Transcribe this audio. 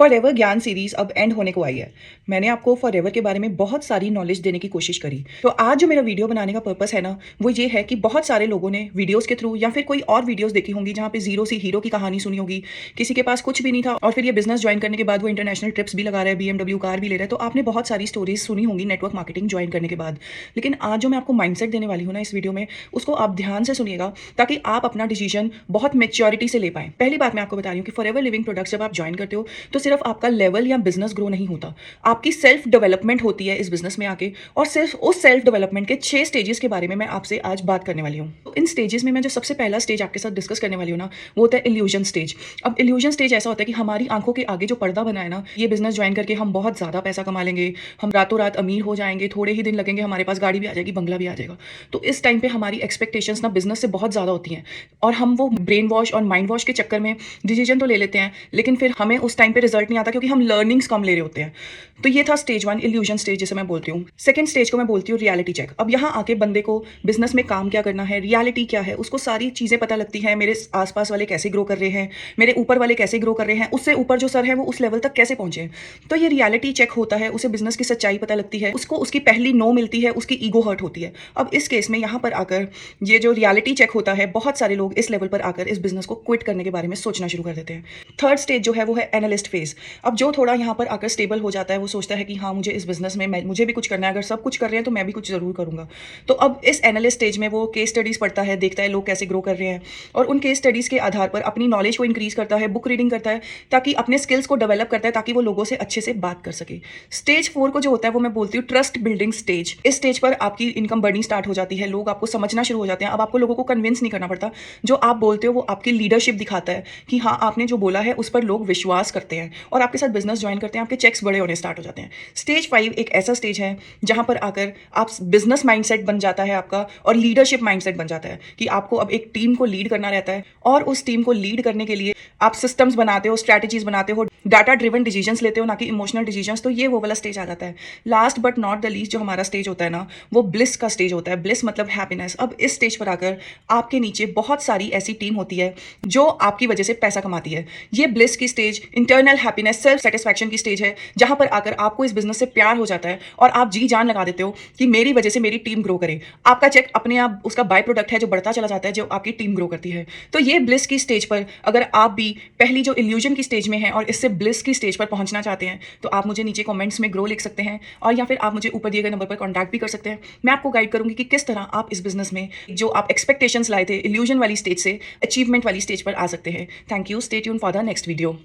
Forever ज्ञान series अब and होने को आई है। मैंने आपको फॉरएवर के बारे में बहुत सारी नॉलेज देने की कोशिश करी। तो आज जो मेरा वीडियो बनाने का पर्पस है ना, वो ये है कि बहुत सारे लोगों ने वीडियोस के थ्रू या फिर कोई और वीडियोस देखी होंगी जहाँ पे जीरो से हीरो की कहानी सुनी होगी। किसी के पास कुछ भी नहीं था और फिर ये बिजनेस ज्वाइन करने के बाद वो इंटरनेशनल ट्रिप्स भी लगा रहा है, BMW कार भी ले रहा है। तो आपने बहुत सारी स्टोरीज सुनी होंगी नेटवर्क मार्केटिंग ज्वाइन करने के बाद। लेकिन आज जो मैं आपको माइंडसेट देने वाली हूँ ना इस वीडियो में, उसको आप ध्यान से सुनिएगा ताकि आप अपना डिसीजन बहुत मेच्योरिटी से ले पाएं। पहली बात मैं आपको बता रही हूँ कि फॉरएवर लिविंग प्रोडक्ट्स जब आप ज्वाइन करते हो तो सिर्फ आपका लेवल या बिजनेस ग्रो नहीं होता, आपकी सेल्फ डेवलपमेंट होती है इस बिजनेस में आके। और सिर्फ उस सेल्फ डेवलपमेंट के 6 स्टेजेस के बारे में मैं आपसे आज बात करने वाली हूँ। तो इन स्टेजेस में मैं जो सबसे पहला स्टेज आपके साथ डिस्कस करने वाली हूँ ना, वो होता है इल्यूजन स्टेज। अब इल्यूजन स्टेज ऐसा होता है कि हमारी आंखों के आगे जो पर्दा बना है ना, ये बिजनेस ज्वाइन करके हम बहुत ज्यादा पैसा कमा लेंगे, हम रातों रात अमीर हो जाएंगे, थोड़े ही दिन लगेंगे, हमारे पास गाड़ी भी आ जाएगी, बंगला भी आ जाएगा। तो इस टाइम पे हमारी एक्सपेक्टेशंस ना बिजनेस से बहुत ज्यादा होती हैं और हम वो ब्रेन वॉश और माइंड वॉश के चक्कर में डिसीजन तो ले लेते हैं, लेकिन फिर हमें उस टाइम पे रिजल्ट नहीं आता क्योंकि हम लर्निंग्स कम ले रहे होते हैं। तो ये था स्टेज 1, इल्यूजन स्टेज जिसे मैं बोलती हूँ। सेकंड स्टेज को मैं बोलती हूँ रियलिटी चेक। अब यहाँ आके बंदे को बिजनेस में काम क्या करना है, रियलिटी क्या है, उसको सारी चीजें पता लगती हैं। मेरे आसपास वाले कैसे ग्रो कर रहे हैं, मेरे ऊपर वाले कैसे ग्रो कर रहे हैं, उससे ऊपर जो सर है वो उस लेवल तक कैसे पहुंचे। तो ये रियलिटी चेक होता है, उसे बिजनेस की सच्चाई पता लगती है, उसको उसकी पहली नो मिलती है, उसकी ईगो हर्ट होती है। अब इस केस में यहाँ पर आकर ये जो रियलिटी चेक होता है, बहुत सारे लोग इस लेवल पर आकर इस बिजनेस को क्विट करने के बारे में सोचना शुरू कर देते हैं। थर्ड स्टेज जो है वो है एनालिस्ट फेज। अब जो थोड़ा यहाँ पर आकर स्टेबल हो जाता है, वो सोचता है कि हाँ, मुझे इस बिजनेस में मुझे भी कुछ करना है, अगर सब कुछ कर रहे हैं तो मैं भी कुछ जरूर करूंगा। तो अब इस एनालिस्ट स्टेज में वो केस स्टडीज पढ़ता है, देखता है लोग कैसे ग्रो कर रहे हैं और उन केस स्टडीज के आधार पर अपनी नॉलेज को इंक्रीज करता है, बुक रीडिंग करता है, ताकि अपने स्किल्स को डेवलप करता है, ताकि वो लोगों से अच्छे से बात कर सके। स्टेज 4 को जो होता है वो मैं बोलती हूँ ट्रस्ट बिल्डिंग स्टेज। इस स्टेज पर आपकी इनकम बढ़नी स्टार्ट हो जाती है, लोग आपको समझना शुरू हो जाते हैं। अब आपको लोगों को कन्विंस नहीं करना पड़ता, जो आप बोलते हो वो आपकी लीडरशिप दिखाता है कि हाँ, आपने जो बोला है उस पर लोग विश्वास करते हैं और आपके साथ बिजनेस ज्वाइन करते हैं, आपके चेक्स बड़े होने स्टार्ट हो जाते हैं। स्टेज 5 एक ऐसा स्टेज है जहां पर आकर आप बिजनेस माइंडसेट बन जाता है आपका और लीडरशिप माइंडसेट बन जाता है कि आपको अब एक टीम को लीड करना रहता है और उस टीम को लीड करने के लिए आप सिस्टम्स बनाते हो, स्ट्रैटेजीज बनाते हो, डाटा ड्रिवन डिसीजंस लेते हो, ना कि इमोशनल डिसीजंस। तो ये वो वाला स्टेज आ जाता है। Last but not the least जो हमारा स्टेज होता है ना, वो ब्लिस का स्टेज होता है। ब्लिस मतलब हैप्पीनेस। अब इस स्टेज पर आकर आपके नीचे बहुत सारी ऐसी टीम होती है जो आपकी वजह से पैसा कमाती है। ये ब्लिस की stage, internal happiness, self satisfaction की स्टेज है, जहां पर आकर आपको इस बिजनेस से प्यार हो जाता है और आप जी जान लगा देते हो कि मेरी वजह से मेरी टीम ग्रो करे। आपका चेक अपने आप उसका बाय प्रोडक्ट है जो बढ़ता चला जाता है, जो आपकी टीम ग्रो करती है। तो ये ब्लिस की स्टेज पर अगर आप भी पहली जो इल्यूजन की स्टेज में हैं और इससे ब्लिस की स्टेज पर पहुंचना चाहते हैं, तो आप मुझे नीचे कमेंट्स में ग्रो लिख सकते हैं और या फिर आप मुझे ऊपर दिए गए नंबर पर कॉन्टैक्ट भी कर सकते हैं। मैं आपको गाइड करूंगी कि किस तरह आप इस बिजनेस में जो आप एक्सपेक्टेशंस लाए थे इल्यूजन वाली स्टेज से अचीवमेंट वाली स्टेज पर आ सकते हैं। Thank you. Stay tune for the next video.